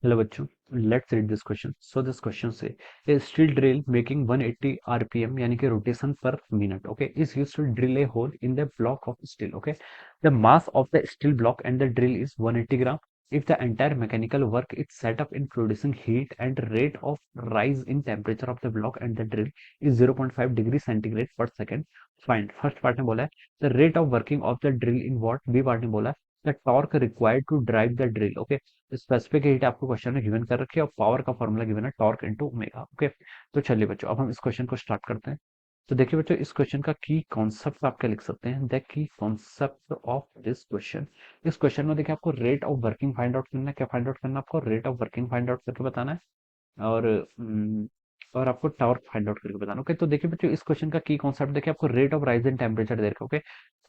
Hello बच्चों, let's read this question. So this question say a steel drill making 180 rpm यानी कि rotation per minute, okay, is used to drill a hole in the block of steel. Okay, the mass of the steel block and the drill is 180 gram. If the entire mechanical work is set up in producing heat and rate of rise in temperature of the block and the drill is 0.5 degree centigrade per second, find. First part में बोला है the rate of working of the drill in watt. B part में बोला है the torque required to drive the drill. Okay, specific heat आपको question में given कर रखी है और पावर का फॉर्मूला गिवन है टॉर्क इनटू ओमेगा। ओके, तो चलिए बच्चों अब हम इस क्वेश्चन को स्टार्ट करते हैं। तो देखिए बच्चों इस क्वेश्चन का की कॉन्सेप्ट आप क्या लिख सकते हैं, the key concept of this question. इस क्वेश्चन में देखिए आपको rate of working find out करना है। क्या फाइंड आउट करना है आपको? Rate of working find out करके बताना है और और आपको टॉर्क फाइंड आउट करके बताना। ओके, तो देखिए बच्चों इस क्वेश्चन का की कॉन्सेप्ट देखिए आपको rate of rise in temperature दे रखा है। ओके,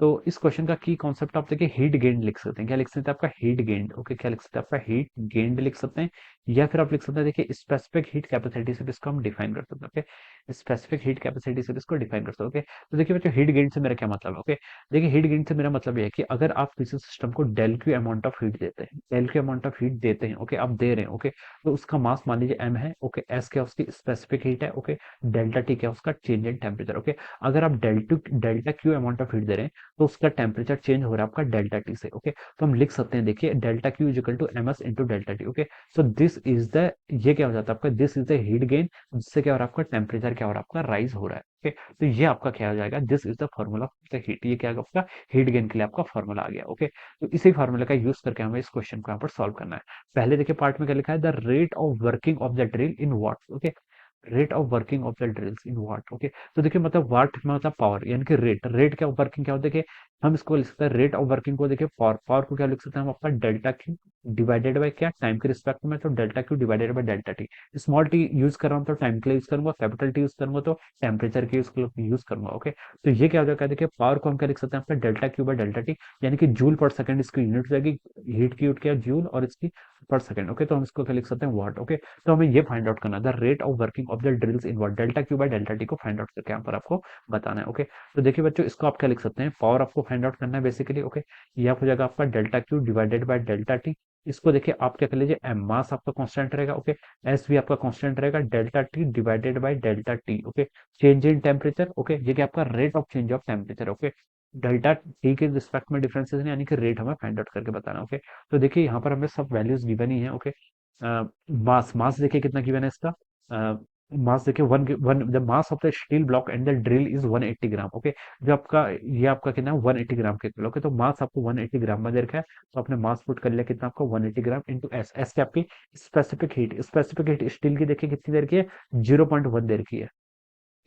तो इस क्वेश्चन का की कॉन्सेप्ट आप देखिए हीट गेन लिख सकते हैं। क्या लिख सकते हैं? आपका हीट गेन्ड। ओके, क्या लिख सकते हैं? आपका हीट गेन्ड लिख सकते हैं या फिर आप लिख सकते हैं देखिए स्पेसिफिक हीट कैपेसिटी से भी इसको हम डिफाइन कर सकते हैं। ओके, स्पेसिफिक हीट कैपेसिटी से भी इसको डिफाइन कर सकते हैं। ओके, तो देखिए बच्चों हीट गेन से मेरा क्या मतलब है? ओके, देखिए हीट गेन से मेरा मतलब ये है कि अगर आप किसी सिस्टम को del Q amount of heat देते हैं, del Q amount of heat देते हैं, ओके, आप दे रहे हैं, ओके, तो उसका मास मान लीजिए m है। ओके, s क्या उसकी स्पेसिफिक हीट है। ओके, डेल्टा टी क्या उसका चेंज इन टेम्परेचर। ओके, अगर आप delta Q amount of heat दे रहे हैं तो उसका टेम्परेचर चेंज हो रहा है आपका डेल्टा टी से। ओके, तो हम लिख सकते हैं देखिए delta Q is equal to M S into delta T. Okay, so this is the, ये क्या हो जाता है आपका, this is the heat gain, जिससे क्या हो रहा है आपका टेम्परेचर क्या हो रहा है आपका राइज हो रहा है। ओके, तो ये आपका क्या हो जाएगा, this is the formula of the heat. ये क्या होगा आपका हीट गेन के लिए आपका फॉर्मूला आ गया। ओके, तो इसी फॉर्मूला का यूज करके हमें इस क्वेश्चन को यहाँ पर सॉल्व करना है। पहले देखिए पार्ट में क्या लिखा है, the rate of working of the drill in watt. Okay, rate of working of the drills in watt. Okay, तो देखिए मतलब वाट में मतलब पावर यानी कि रेट, रेट क्या वर्किंग क्या होता है, देखिए हम इसको लिख सकते हैं रेट ऑफ वर्किंग को देखिए पावर, पावर को क्या लिख सकते हैं हम आपका डेल्टा क्यू डिवाइडेड बाय क्या, टाइम के रिस्पेक्ट में, तो delta Q divided by delta T. Small T use कर रहा हूँ तो टाइम के लिए यूज करूंगा, कैपिटल टी यूज करूंगा तो टेम्परेचर के यूज करूंगा। ओके, तो ये क्या हो जाएगा, देखिए पावर को हम क्या लिख सकते हैं आपका delta Q by delta T, यानी कि जूल पर सेकंड इसकी यूनिट हो जाएगी। हीट की यूनिट क्या जूल और इसकी पर सेकंड। ओके, तो हम इसको क्या लिख सकते हैं वाट। ओके, तो हमें ये फाइंड आउट करना है the rate of working of the drills in watt, delta Q by delta T को फाइंड आउट करके यहाँ पर आपको बताना है। ओके, तो देखिए बच्चों इसको आप क्या लिख सकते हैं, पावर आपको फाइंड आउट करना है बेसिकली। ओके, ये आप हो जाएगा आपका delta Q divided by delta T. इसको देखिए आप क्या कर लीजिए, एम मास आपका कांस्टेंट रहेगा। ओके, एस भी आपका कांस्टेंट रहेगा, delta T divided by delta T. Okay, change in temperature. Okay, ये क्या आपका rate of change of temperature. Okay, delta T के रिस्पेक्ट में डिफरेंसेस यानी कि रेट हमें फाइंड आउट करके बताना। ओके, तो देखिए यहाँ पर हमें सब वैल्यूज गिवन ही है। ओके, मास, मास देखिए कितना गिवन है इसका, मास देखिए one one, the mass of the steel block and the drill is 180 gram. Okay, जो आपका ये आपका कितना है 180 ग्राम के किलो। ओके, तो मास आपको 180 ग्राम में दे रखा है, तो आपने मास पुट कर लिया कितना आपको 180 ग्राम इंटू एस। एस की आपकी स्पेसिफिक हीट स्टील की देखिए कितनी देर की है, 0.1 देर की है।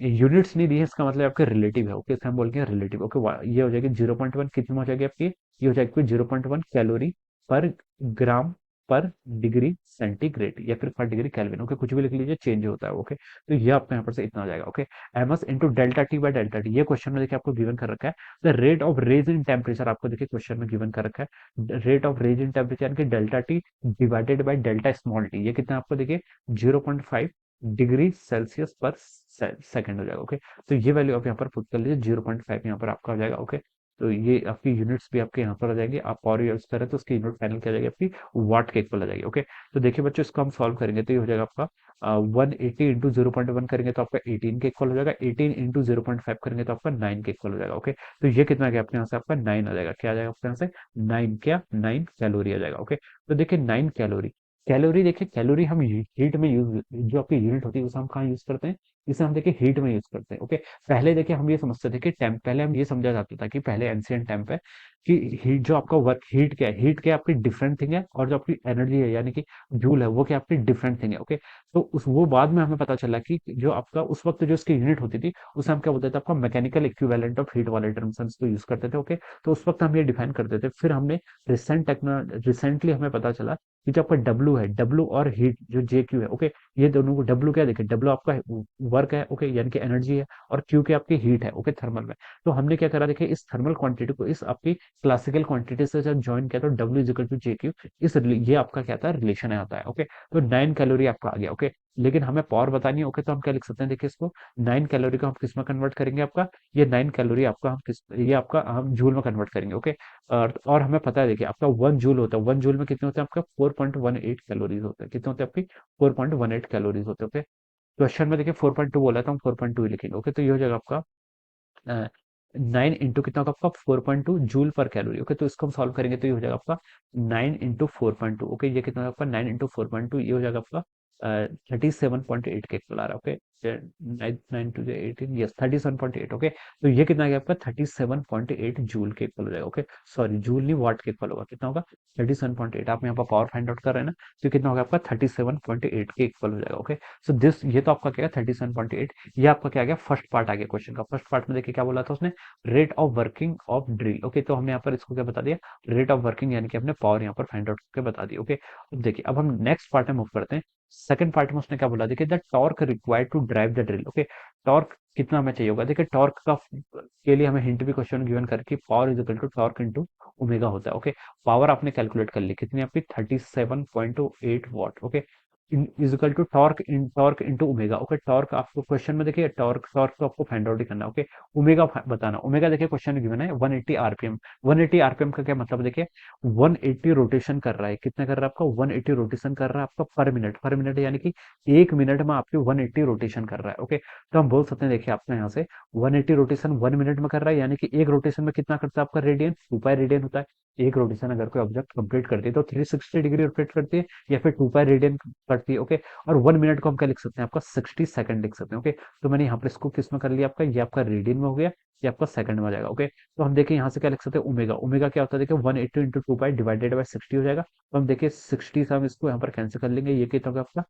यूनिट्स नहीं दी है, इसका मतलब आपके रिलेटिव है। ओके, इसे हम बोलेंगे रिलेटिव। ओके, ये हो जाएगी 0.1, कितनी हो जाएगी आपकी, ये हो जाएगी 0.1 कैलोरी पर ग्राम पर डिग्री सेंटीग्रेड या फिर पर डिग्री केल्विन। ओके, कुछ भी लिख लीजिए, चेंज होता है। ओके, तो ये आपको यहाँ पर से इतना हो जाएगा। Okay, M S into delta T by delta T, ये क्वेश्चन में देखिए आपको गिवन कर रखा है। The rate of raise in temperature आपको देखिए क्वेश्चन में गिवन कर रखा है, rate of raise in temperature यानी कि delta T divided by delta small T, ये कितना आपको देखिए 0.5 डिग्री सेल्सियस पर सेकंड हो जाएगा। ओके, तो ये वैल्यू आप यहाँ पर पुट कर लीजिए, 0.5 यहाँ पर आपका हो जाएगा। ओके, तो ये आपकी यूनिट्स भी आपके यहाँ पर आ जाएगी। आप पावर यूज करें तो उसकी यूनिट फाइनल क्या आ जाएगी आपकी वाट के इक्वल आ जाएगी। ओके, तो देखिए बच्चों इसको हम सॉल्व करेंगे तो ये हो जाएगा आपका 180 इंटू 0.1 करेंगे तो आपका 18 के इक्वल हो जाएगा, 18 इंटू 0.5 करेंगे तो आपका 9 के इक्वल हो जाएगा। ओके, तो ये कितना गया आपके यहाँ से, आपका 9 आ जाएगा। क्या आ जाएगा आपके यहाँ से 9, क्या 9 कैलोरी आ जाएगा। ओके, तो देखिए 9 कैलोरी, कैलोरी देखिए कैलोरी हम हीट में यूज, जो आपकी यूनिट होती है उसे हम कहाँ यूज करते हैं, इसे हम देखिए हीट में यूज करते हैं। ओके, पहले देखिए हम ये समझते थे कि टेम्प, पहले हम ये समझा जाता था कि पहले एंशियंट टेम्प है कि हीट जो आपका वर्क, हीट क्या है, हीट क्या आपकी डिफरेंट थिंग है और जो आपकी एनर्जी है यानी कि जूल है वो क्या आपकी डिफरेंट थिंग है। ओके, तो उस वो बाद में हमें पता चला कि जो आपका उस वक्त जो उसकी यूनिट होती थी उसे हम क्या बोलते थे, आपका मैकेनिकल इक्विवेलेंट ऑफ हीट वाले टर्म्स हम इसको यूज करते थे। ओके, तो उस वक्त हम ये डिफाइन करते थे, फिर हमने रिसेंटली हमें पता चला कि जो आपका डब्ल्यू है, डब्ल्यू और हीट जो जे क्यू है। ओके, ये दोनों को डब्ल्यू क्या देखिए, डब्ल्यू आपका वर्क है, ओके, यानी कि एनर्जी है, और क्यू की आपकी हीट है, ओके, थर्मल में। तो हमने क्या करा, देखिए इस थर्मल क्वांटिटी को इस आपकी क्लासिकल क्वांटिटी से जब ज्वाइन किया तो W is equal to J Q, ये आपका क्या था, रिलेशन आता है, ओके। तो 9 कैलोरी आपका आ गया, ओके। लेकिन हमें पावर बतानी है, ओके, तो हम क्या लिख सकते हैं, देखिए इसको 9 कैलोरी को हम किस में कन्वर्ट करेंगे आपका, ये 9 कैलोरी आपका हम किस, ये आपका हम जूल में कन्वर्ट करेंगे, ओके। और हमें पता है, देखिए आपका 1 जूल होता है, 1 जूल में कितने होते हैं आपका, 4.18 कैलोरीज होते हैं, कितने होते हैं आपकी, 4.18 कैलोरीज होते हैं, ओके। क्वेश्चन में देखिए 4.2 बोला था, हम 4.2 ही लिखेंगे, ओके। तो ये हो जाएगा आपका 9 इंटू कितना होगा आपका, 4.2 जूल पर कैलोरी, ओके। तो इसको हम सॉल्व करेंगे तो ये हो जाएगा आपका 9 इंटू 4.2, ओके। ये कितना होगा आपका, 9 इंटू 4.2, ये हो जाएगा आपका 37.8 के इक्वल आ रहा है, ओके। 9 9 to 18, yes 37.8, okay. तो ये कितना आ गया आपका, 37.8 जूल के इक्वल हो जाएगा, ओके। सॉरी, जूल नहीं, वाट के इक्वल होगा, कितना होगा, 37.8। आप यहाँ पर पावर फाइंड आउट कर रहे हैं ना, तो कितना होगा आपका, 37.8 के इक्वल हो जाएगा, ओके। सो दिस, ये तो आपका क्या है, 37.8। ये आपका क्या आ गया, फर्स्ट पार्ट आ गया क्वेश्चन का। फर्स्ट पार्ट में देखिए क्या बोला था उसने, rate of working of drill, okay. तो हमने यहाँ पर इसको क्या बता दिया, रेट ऑफ वर्किंग, यानी कि हमने पावर यहाँ पर फाइंड आउट करके बता दी, ओके। अब देखिए, अब हम नेक्स्ट पार्ट में मूव करते हैं। सेकंड पार्ट में उसने क्या बोला, देखिए the torque required to drive the drill, okay. Torque कितना हमें चाहिए होगा, देखिए टॉर्क का के लिए हमें हिंट भी क्वेश्चन गिवन करके, power is equal to torque into omega होता है, ओके। पावर आपने कैलकुलेट कर ली, कितनी आपकी 37.8 watt, okay. Is equal to torque into omega, okay. Torque आपको क्वेश्चन में देखिए, टॉर्क टॉर्क को आपको फाइंड आउट ही करना है, ओके। ओमेगा बताना, ओमेगा देखिए क्वेश्चन में गिवन है 180 आरपीएम। 180 आरपीएम का क्या मतलब, देखिए 180 रोटेशन कर रहा है, कितना कर रहा है आपका, 180 रोटेशन कर रहा है आपका पर मिनट, यानी कि 1 मिनट में आपकी 180 रोटेशन कर रहा है, ओके। तो हम बोल सकते हैं, देखिए आपका यहाँ से 180 रोटेशन 1 मिनट में कर रहा है, यानी कि एक रोटेशन में कितना करता है आपका रेडियन, 2 पाई रेडियन होता है। एक रोटेशन अगर कोई ऑब्जेक्ट कंप्लीट करती है तो 360 डिग्री रोटेट करती है, या फिर 2 पाई रेडियन करती है, ओके। और 1 मिनट को हम क्या लिख सकते हैं, आपका 60 सेकंड लिख सकते हैं, ओके। तो मैंने यहाँ पर इसको किस में कर लिया आपका, ये आपका रेडियन में हो गया, ये आपका सेकंड में आ जाएगा, ओके। तो हम देखिए यहाँ से क्या लिख सकते हैं, ओमेगा, ओमेगा क्या होता है, देखिए 180 इंटू 2 पाई डिवाइडेड बाई 60 हो जाएगा। तो हम देखिए 60 से हम इसको यहाँ पर कैंसिल कर लेंगे, ये कितना होगा आपका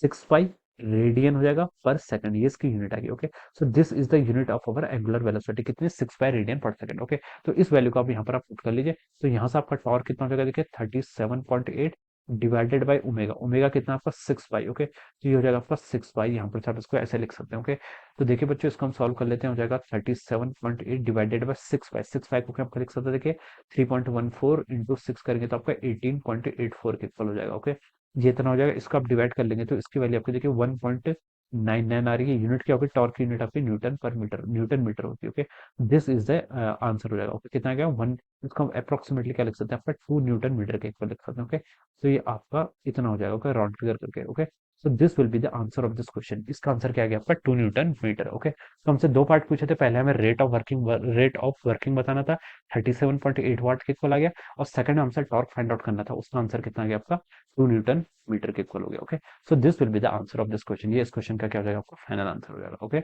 6 पाई रेडियन हो जाएगा पर सेकंड, ये इसकी यूनिट आ गई, okay. So this is the unit of our angular velocity, कितनी, 6 पाई रेडियन पर सेकंड, ओके। तो इस वैल्यू को आप यहाँ पर आप पुट कर लीजिए। तो यहाँ से आपका टॉर्क कितना हो जाएगा, देखिए 37.8 डिवाइडेड बाई ओमेगा, ओमेगा कितना आपका 6 पाई, ओके। तो ये हो जाएगा आपका 6 पाई, यहाँ पर आप इसको ऐसे लिख सकते हैं, ओके। तो देखिए बच्चों, इसको हम सॉल्व कर लेते हैं, हो जाएगा 37.8 डिवाइडेड बाई 6 पाई, 6 पाई को क्या आप लिख सकते हैं, देखिए 3.14 इंटू 6 करेंगे तो आपका 18.84 के इक्वल हो जाएगा, ओके। ये इतना हो जाएगा, इसको आप डिवाइड कर लेंगे तो इसकी वैल्यू आपकी देखिए 1.99 आ रही है। यूनिट क्या होगी, टॉर्क की यूनिट आपकी न्यूटन पर मीटर, न्यूटन मीटर होती है, okay. This is the answer हो जाएगा, ओके। कितना आ गया, वन, इसको हम अप्रोक्सीमेटली क्या लिख सकते हैं, आपका 2 न्यूटन मीटर के इक्वल लिख सकते हैं, ओके। तो ये आपका इतना हो जाएगा, ओके, राउंड फिगर करके, okay. So this will be the answer of this question. इसका आंसर क्या आ गया आपका, 2 न्यूटन मीटर, ओके। तो हमसे दो पार्ट पूछे थे, पहले हमें रेट ऑफ वर्किंग बताना था, 37.8 वाट के इक्वल आ गया। और सेकंड में हमसे टॉर्क फाइंड आउट करना था, उसका आंसर कितना आ गया आपका, 2 न्यूटन मीटर के इक्वल हो गया, okay. So this will be the answer of this question. ये इस क्वेश्चन का क्या हो जाएगा, आपका फाइनल आंसर हो जाएगा, okay.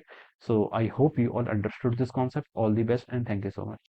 So I hope you all understood this concept. All the best and thank you so much.